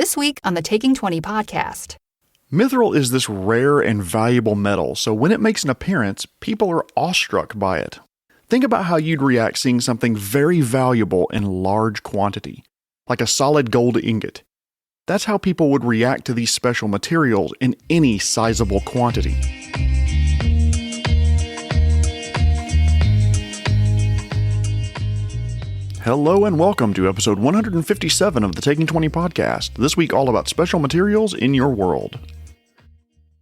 This week on the Taking 20 podcast. Mithril is this rare and valuable metal, so when it makes an appearance, people are awestruck by it. Think about how you'd react seeing something very valuable in large quantity, like a solid gold ingot. That's how people would react to these special materials in any sizable quantity. Hello and welcome to episode 157 of the Taking 20 podcast, this week all about special materials in your world.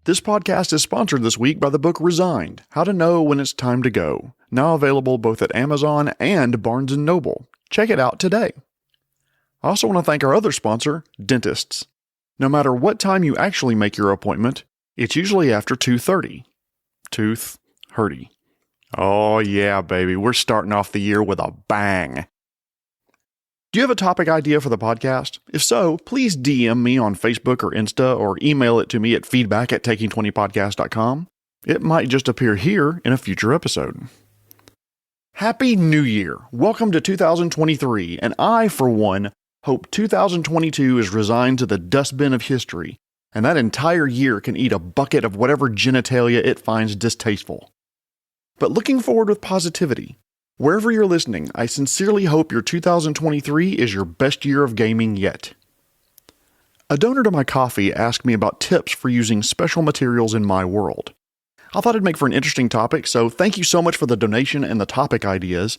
This podcast is sponsored this week by the book Resigned, How to Know When It's Time to Go, now available both at Amazon and Barnes & Noble. Check it out today. I also want to thank our other sponsor, dentists. No matter what time you actually make your appointment, it's usually after 2:30. Tooth hurty. Oh yeah, baby, we're starting off the year with a bang. Do you have a topic idea for the podcast? If so, please DM me on Facebook or Insta or email it to me at feedback@taking20podcast.com. It might just appear here in a future episode. Happy New Year! Welcome to 2023, and I, for one, hope 2022 is resigned to the dustbin of history, and that entire year can eat a bucket of whatever genitalia it finds distasteful. But looking forward with positivity. Wherever you're listening, I sincerely hope your 2023 is your best year of gaming yet. A donor to my coffee asked me about tips for using special materials in my world. I thought it'd make for an interesting topic, so thank you so much for the donation and the topic ideas.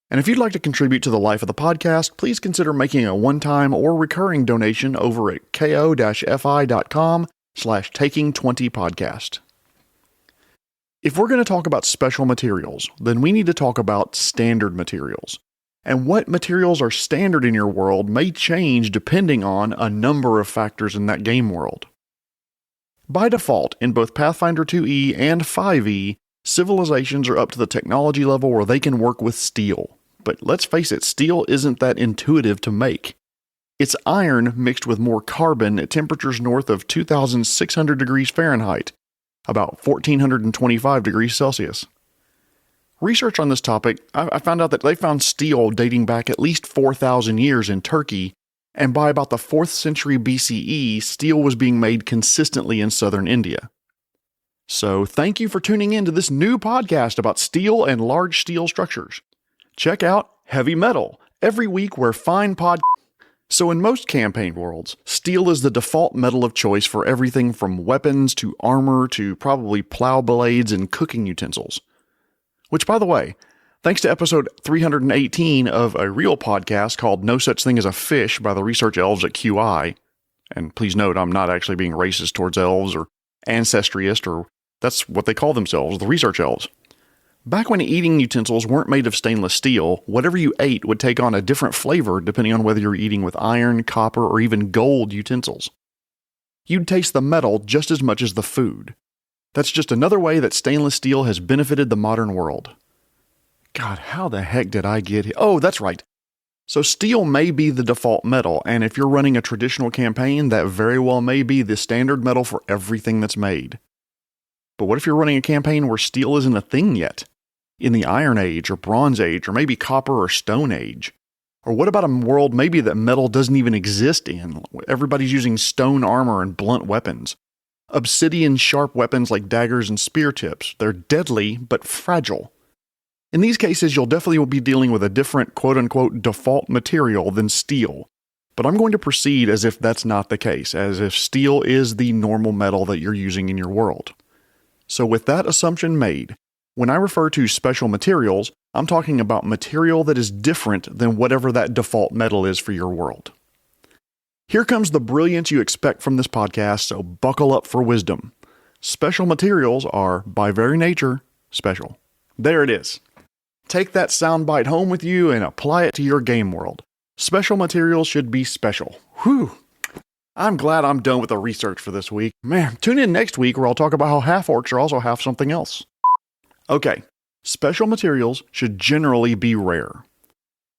And if you'd like to contribute to the life of the podcast, please consider making a one-time or recurring donation over at ko-fi.com/taking20podcast. If we're going to talk about special materials, then we need to talk about standard materials. And what materials are standard in your world may change depending on a number of factors in that game world. By default, in both Pathfinder 2e and 5e, civilizations are up to the technology level where they can work with steel. But let's face it, steel isn't that intuitive to make. It's iron mixed with more carbon at temperatures north of 2,600 degrees Fahrenheit, about 1,425 degrees Celsius. Research on this topic, I found out that they found steel dating back at least 4,000 years in Turkey, and by about the 4th century BCE, steel was being made consistently in southern India. So thank you for tuning in to this new podcast about steel and large steel structures. Check out Heavy Metal every week where fine So in most campaign worlds, steel is the default metal of choice for everything from weapons to armor to probably plow blades and cooking utensils. Which, by the way, thanks to episode 318 of a real podcast called No Such Thing as a Fish by the research elves at QI, and please note I'm not actually being racist towards elves or ancestryist, or that's what they call themselves, the research elves. Back when eating utensils weren't made of stainless steel, whatever you ate would take on a different flavor depending on whether you're eating with iron, copper, or even gold utensils. You'd taste the metal just as much as the food. That's just another way that stainless steel has benefited the modern world. God, how the heck did I get here? Oh, that's right. So steel may be the default metal, and if you're running a traditional campaign, that very well may be the standard metal for everything that's made. But what if you're running a campaign where steel isn't a thing yet? In the Iron Age or Bronze Age or maybe Copper or Stone Age? Or what about a world maybe that metal doesn't even exist in? Everybody's using stone armor and blunt weapons. Obsidian sharp weapons like daggers and spear tips. They're deadly but fragile. In these cases, you'll definitely be dealing with a different quote-unquote default material than steel. But I'm going to proceed as if that's not the case, as if steel is the normal metal that you're using in your world. So with that assumption made, when I refer to special materials, I'm talking about material that is different than whatever that default metal is for your world. Here comes the brilliance you expect from this podcast, so buckle up for wisdom. Special materials are, by very nature, special. There it is. Take that soundbite home with you and apply it to your game world. Special materials should be special. Whew! I'm glad I'm done with the research for this week. Man, tune in next week where I'll talk about how half-orcs are also half something else. Okay, special materials should generally be rare.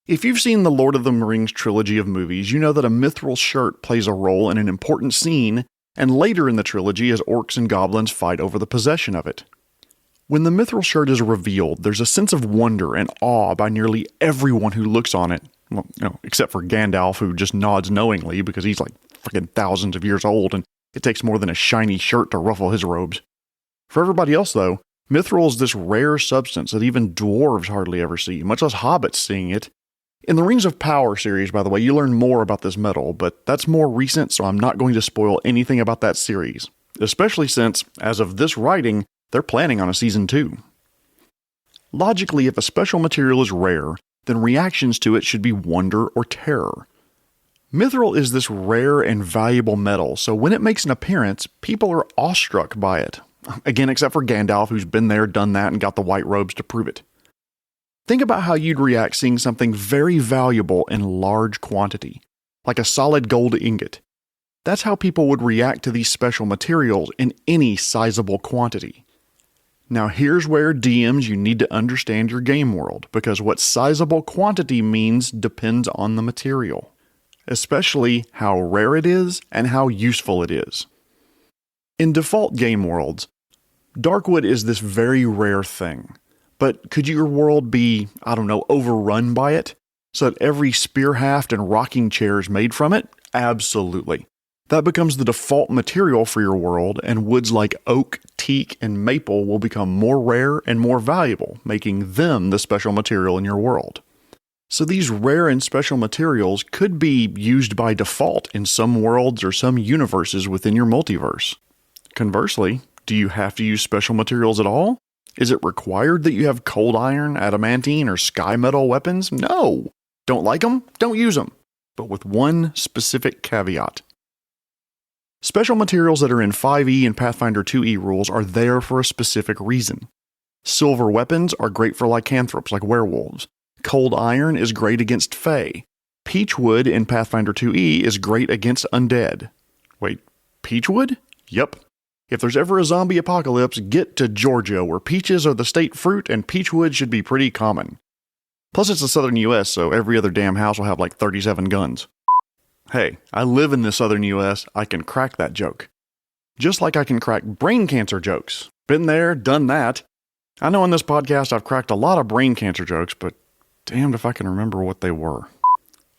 If you've seen the Lord of the Rings trilogy of movies, you know that a mithril shirt plays a role in an important scene, and later in the trilogy as orcs and goblins fight over the possession of it. When the mithril shirt is revealed, there's a sense of wonder and awe by nearly everyone who looks on it, well, except for Gandalf, who just nods knowingly because he's like fucking thousands of years old, and it takes more than a shiny shirt to ruffle his robes. For everybody else, though, mithril is this rare substance that even dwarves hardly ever see, much less hobbits seeing it. In the Rings of Power series, by the way, you learn more about this metal, but that's more recent, so I'm not going to spoil anything about that series, especially since, as of this writing, they're planning on a season 2. Logically, if a special material is rare, then reactions to it should be wonder or terror. Mithril is this rare and valuable metal, so when it makes an appearance, people are awestruck by it. Again, except for Gandalf, who's been there, done that, and got the white robes to prove it. Think about how you'd react seeing something very valuable in large quantity, like a solid gold ingot. That's how people would react to these special materials in any sizable quantity. Now here's where DMs you need to understand your game world, because what sizable quantity means depends on the material, especially how rare it is and how useful it is. In default game worlds, darkwood is this very rare thing. But could your world be, overrun by it? So that every spear haft and rocking chair is made from it? Absolutely. That becomes the default material for your world, and woods like oak, teak, and maple will become more rare and more valuable, making them the special material in your world. So these rare and special materials could be used by default in some worlds or some universes within your multiverse. Conversely, do you have to use special materials at all? Is it required that you have cold iron, adamantine, or sky metal weapons? No! Don't like them? Don't use them. But with one specific caveat. Special materials that are in 5e and Pathfinder 2e rules are there for a specific reason. Silver weapons are great for lycanthropes like werewolves. Cold iron is great against fae. Peachwood in Pathfinder 2e is great against undead. Wait, peachwood? Yep. If there's ever a zombie apocalypse, get to Georgia, where peaches are the state fruit and peachwood should be pretty common. Plus it's the southern US, so every other damn house will have like 37 guns. Hey, I live in the southern US, I can crack that joke. Just like I can crack brain cancer jokes. Been there, done that. I know on this podcast I've cracked a lot of brain cancer jokes, but damned if I can remember what they were.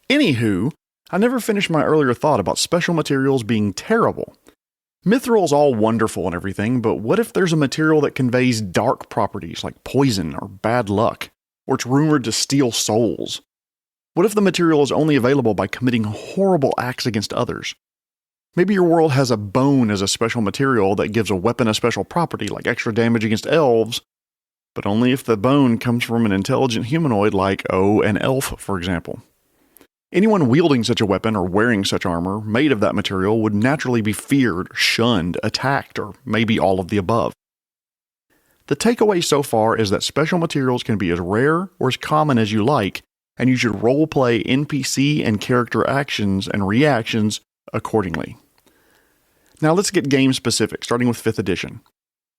Anywho, I never finished my earlier thought about special materials being terrible. Mithril's all wonderful and everything, but what if there's a material that conveys dark properties like poison or bad luck, or it's rumored to steal souls? What if the material is only available by committing horrible acts against others? Maybe your world has a bone as a special material that gives a weapon a special property like extra damage against elves, but only if the bone comes from an intelligent humanoid like, an elf, for example. Anyone wielding such a weapon or wearing such armor made of that material would naturally be feared, shunned, attacked, or maybe all of the above. The takeaway so far is that special materials can be as rare or as common as you like, and you should roleplay NPC and character actions and reactions accordingly. Now let's get game specific, starting with 5th edition.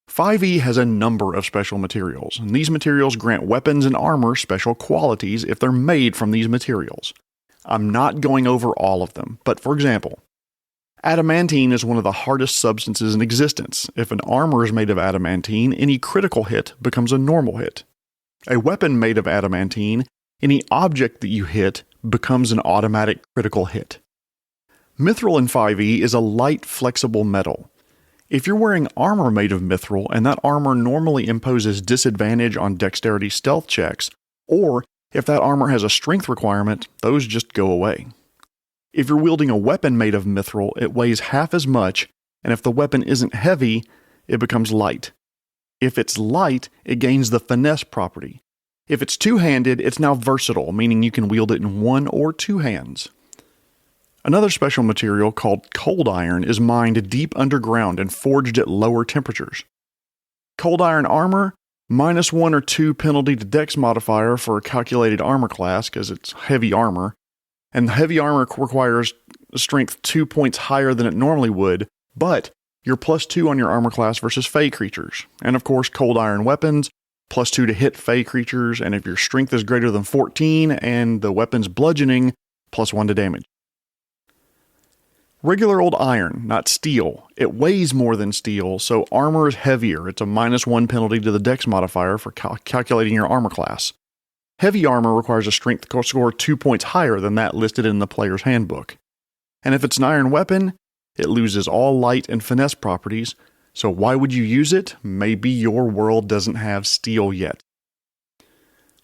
5e has a number of special materials, and these materials grant weapons and armor special qualities if they're made from these materials. I'm not going over all of them, but for example, adamantine is one of the hardest substances in existence. If an armor is made of adamantine, any critical hit becomes a normal hit. A weapon made of adamantine, any object that you hit becomes an automatic critical hit. Mithril in 5e is a light, flexible metal. If you're wearing armor made of mithril and that armor normally imposes disadvantage on dexterity stealth checks, or if that armor has a strength requirement, those just go away. If you're wielding a weapon made of mithril, it weighs half as much, and if the weapon isn't heavy, it becomes light. If it's light, it gains the finesse property. If it's two-handed, it's now versatile, meaning you can wield it in one or two hands. Another special material called cold iron is mined deep underground and forged at lower temperatures. Cold iron armor, -1 or 2 penalty to dex modifier for a calculated armor class because it's heavy armor, and heavy armor requires strength 2 points higher than it normally would, but you're +2 on your armor class versus fey creatures. And of course, cold iron weapons, +2 to hit fey creatures, and if your strength is greater than 14 and the weapon's bludgeoning, +1 to damage. Regular old iron, not steel. It weighs more than steel, so armor is heavier. It's a -1 penalty to the dex modifier for calculating your armor class. Heavy armor requires a strength score 2 points higher than that listed in the player's handbook. And if it's an iron weapon, it loses all light and finesse properties, so why would you use it? Maybe your world doesn't have steel yet.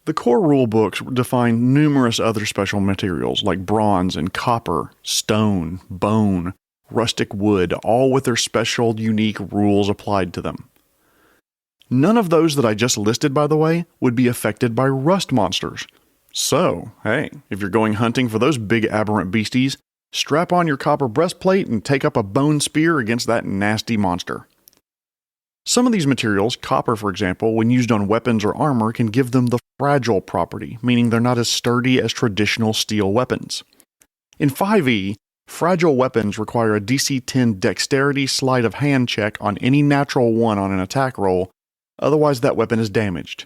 The core rulebooks define numerous other special materials like bronze and copper, stone, bone, rustic wood, all with their special, unique rules applied to them. None of those that I just listed, by the way, would be affected by rust monsters. So, hey, if you're going hunting for those big aberrant beasties, strap on your copper breastplate and take up a bone spear against that nasty monster. Some of these materials, copper for example, when used on weapons or armor can give them the fragile property, meaning they're not as sturdy as traditional steel weapons. In 5e, fragile weapons require a DC 10 dexterity sleight of hand check on any natural one on an attack roll, otherwise that weapon is damaged.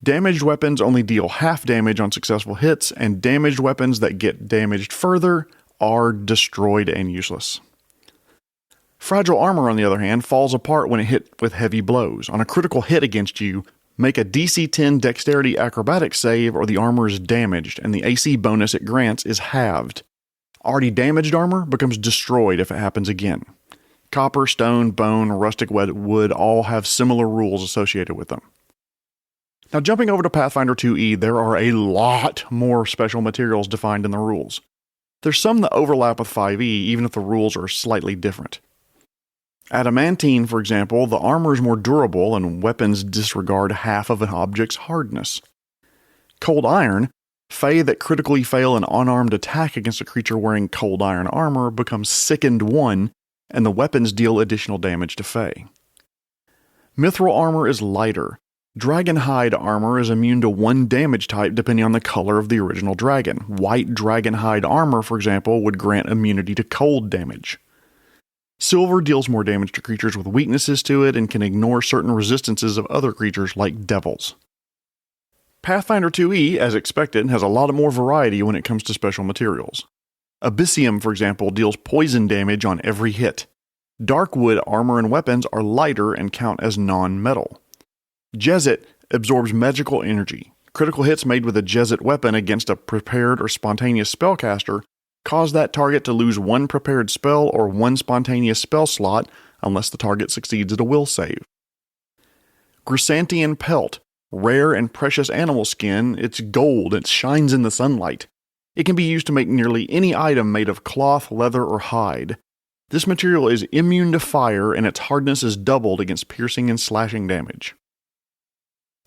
Damaged weapons only deal half damage on successful hits, and damaged weapons that get damaged further are destroyed and useless. Fragile armor, on the other hand, falls apart when it hit with heavy blows. On a critical hit against you, make a DC 10 dexterity acrobatics save or the armor is damaged, and the AC bonus it grants is halved. Already damaged armor becomes destroyed if it happens again. Copper, stone, bone, rustic wood all have similar rules associated with them. Now jumping over to Pathfinder 2e, there are a lot more special materials defined in the rules. There's some that overlap with 5e, even if the rules are slightly different. Adamantine, for example, the armor is more durable and weapons disregard half of an object's hardness. Cold iron, Fae that critically fail an unarmed attack against a creature wearing cold iron armor becomes sickened 1, and the weapons deal additional damage to Fae. Mithril armor is lighter. Dragonhide armor is immune to 1 damage type depending on the color of the original dragon. White dragonhide armor, for example, would grant immunity to cold damage. Silver deals more damage to creatures with weaknesses to it and can ignore certain resistances of other creatures like devils. Pathfinder 2e, as expected, has a lot more variety when it comes to special materials. Abyssium, for example, deals poison damage on every hit. Darkwood armor and weapons are lighter and count as non-metal. Jezzet absorbs magical energy. Critical hits made with a Jezzet weapon against a prepared or spontaneous spellcaster cause that target to lose 1 prepared spell or 1 spontaneous spell slot unless the target succeeds at a will save. Grisantian pelt, rare and precious animal skin, it's gold, it shines in the sunlight. It can be used to make nearly any item made of cloth, leather, or hide. This material is immune to fire and its hardness is doubled against piercing and slashing damage.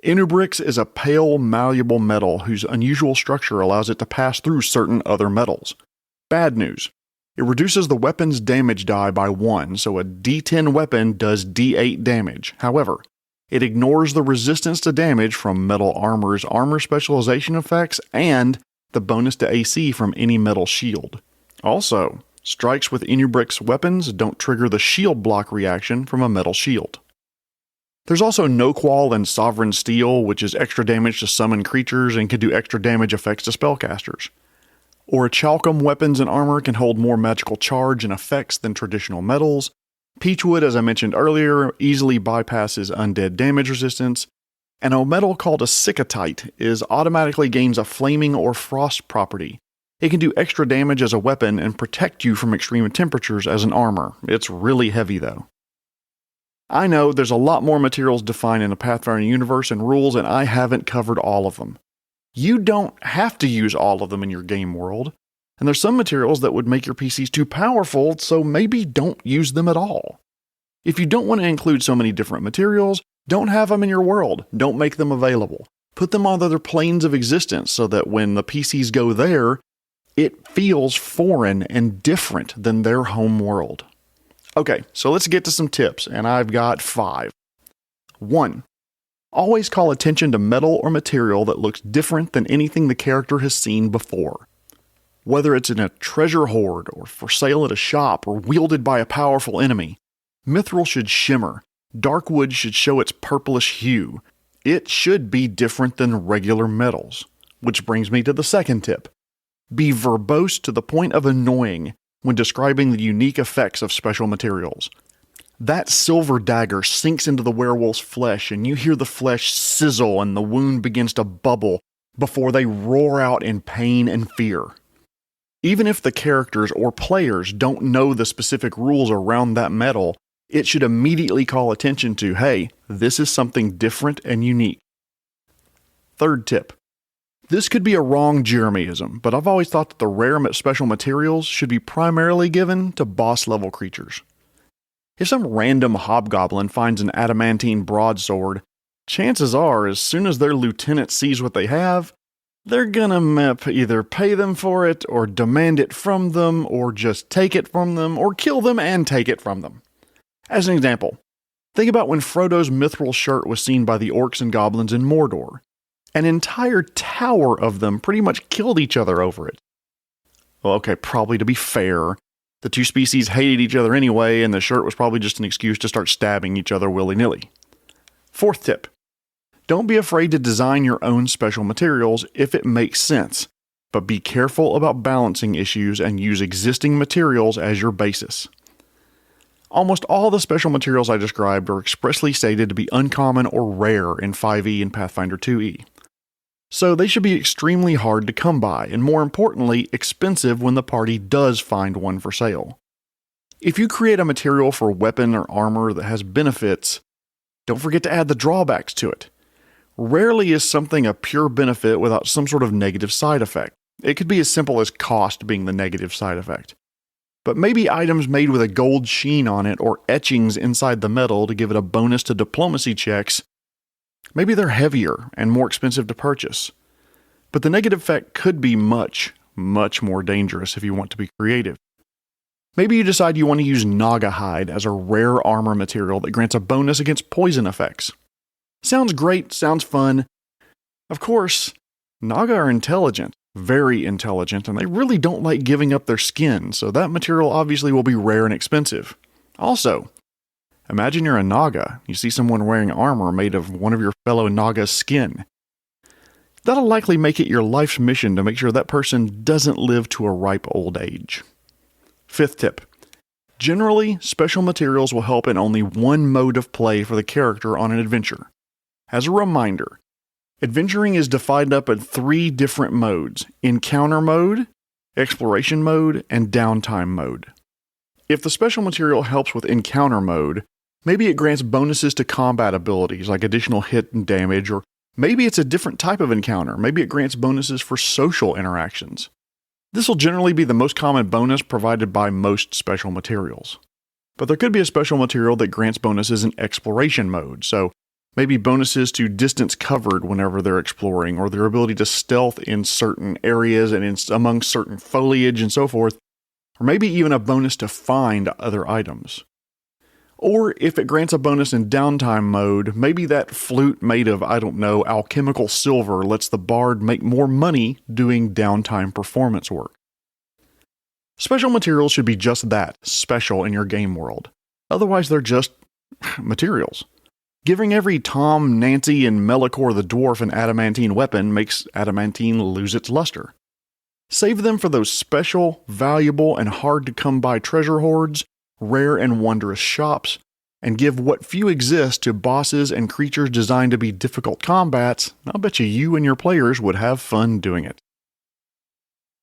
Inubrix is a pale, malleable metal whose unusual structure allows it to pass through certain other metals. Bad news. It reduces the weapon's damage die by 1, so a D10 weapon does D8 damage. However, it ignores the resistance to damage from metal armor's armor specialization effects and the bonus to AC from any metal shield. Also, strikes with Inubrix weapons don't trigger the shield block reaction from a metal shield. There's also No-Qual and Sovereign Steel, which is extra damage to summon creatures and can do extra damage effects to spellcasters. Orichalcum weapons and armor can hold more magical charge and effects than traditional metals. Peachwood, as I mentioned earlier, easily bypasses undead damage resistance. And a metal called a Cicatite automatically gains a flaming or frost property. It can do extra damage as a weapon and protect you from extreme temperatures as an armor. It's really heavy though. I know there's a lot more materials defined in the Pathfinder universe and rules, and I haven't covered all of them. You don't have to use all of them in your game world, and there's some materials that would make your PCs too powerful, so maybe don't use them at all. If you don't want to include so many different materials, don't have them in your world. Don't make them available. Put them on other planes of existence so that when the PCs go there, it feels foreign and different than their home world. Okay, so let's get to some tips, and I've got 5. 1. Always call attention to metal or material that looks different than anything the character has seen before. Whether it's in a treasure hoard, or for sale at a shop, or wielded by a powerful enemy, mithril should shimmer. Darkwood should show its purplish hue. It should be different than regular metals. Which brings me to the second tip. Be verbose to the point of annoying when describing the unique effects of special materials. That silver dagger sinks into the werewolf's flesh and you hear the flesh sizzle and the wound begins to bubble before they roar out in pain and fear. Even if the characters or players don't know the specific rules around that metal, it should immediately call attention to, hey, this is something different and unique. Third tip. This could be a wrong Jeremyism, but I've always thought that the rare special materials should be primarily given to boss-level creatures. If some random hobgoblin finds an adamantine broadsword, chances are, as soon as their lieutenant sees what they have, they're gonna either pay them for it, or demand it from them, or just take it from them, or kill them and take it from them. As an example, think about when Frodo's mithril shirt was seen by the orcs and goblins in Mordor. An entire tower of them pretty much killed each other over it. Well, okay, probably to be fair, the two species hated each other anyway, and the shirt was probably just an excuse to start stabbing each other willy-nilly. Fourth tip. Don't be afraid to design your own special materials if it makes sense, but be careful about balancing issues and use existing materials as your basis. Almost all the special materials I described are expressly stated to be uncommon or rare in 5e and Pathfinder 2e. So they should be extremely hard to come by, and more importantly, expensive when the party does find one for sale. If you create a material for weapon or armor that has benefits, don't forget to add the drawbacks to it. Rarely is something a pure benefit without some sort of negative side effect. It could be as simple as cost being the negative side effect. But maybe items made with a gold sheen on it or etchings inside the metal to give it a bonus to diplomacy checks, maybe they're heavier and more expensive to purchase. But the negative effect could be much, much more dangerous if you want to be creative. Maybe you decide you want to use naga hide as a rare armor material that grants a bonus against poison effects. Sounds great, sounds fun. Of course, naga are intelligent, very intelligent, and they really don't like giving up their skin, so that material obviously will be rare and expensive. Also, imagine you're a naga, you see someone wearing armor made of one of your fellow naga's skin. That'll likely make it your life's mission to make sure that person doesn't live to a ripe old age. Fifth tip. Generally, special materials will help in only one mode of play for the character on an adventure. As a reminder, adventuring is divided up in 3 different modes: encounter mode, exploration mode, and downtime mode. If the special material helps with encounter mode, maybe it grants bonuses to combat abilities like additional hit and damage, or maybe it's a different type of encounter. Maybe it grants bonuses for social interactions. This will generally be the most common bonus provided by most special materials. But there could be a special material that grants bonuses in exploration mode, so maybe bonuses to distance covered whenever they're exploring, or their ability to stealth in certain areas and among certain foliage and so forth, or maybe even a bonus to find other items. Or if it grants a bonus in downtime mode, maybe that flute made of, alchemical silver lets the bard make more money doing downtime performance work. Special materials should be just that, special in your game world. Otherwise they're just materials. Giving every Tom, Nancy, and Melikor the dwarf an adamantine weapon makes adamantine lose its luster. Save them for those special, valuable, and hard-to-come-by treasure hoards, rare and wondrous shops, and give what few exist to bosses and creatures designed to be difficult combats. I'll bet you and your players would have fun doing it.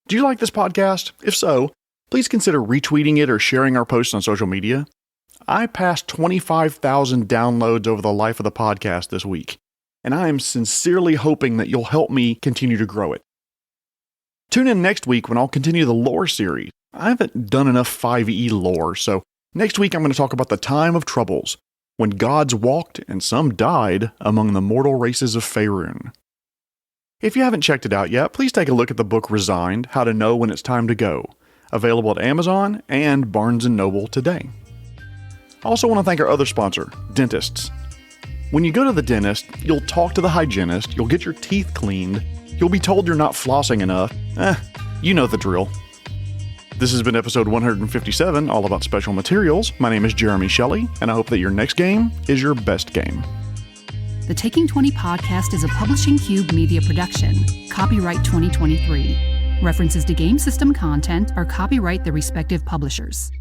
Do you like this podcast? If so, please consider retweeting it or sharing our posts on social media. I passed 25,000 downloads over the life of the podcast this week, and I am sincerely hoping that you'll help me continue to grow it. Tune in next week when I'll continue the lore series. I haven't done enough 5e lore, so next week I'm going to talk about the time of troubles, when gods walked and some died among the mortal races of Faerun. If you haven't checked it out yet, please take a look at the book Resigned, How to Know When It's Time to Go, available at Amazon and Barnes & Noble today. I also want to thank our other sponsor, dentists. When you go to the dentist, you'll talk to the hygienist, you'll get your teeth cleaned, you'll be told you're not flossing enough. You know the drill. This has been episode 157, all about special materials. My name is Jeremy Shelley, and I hope that your next game is your best game. The Taking 20 podcast is a Publishing Cube media production. Copyright 2023. References to game system content are copyright the respective publishers.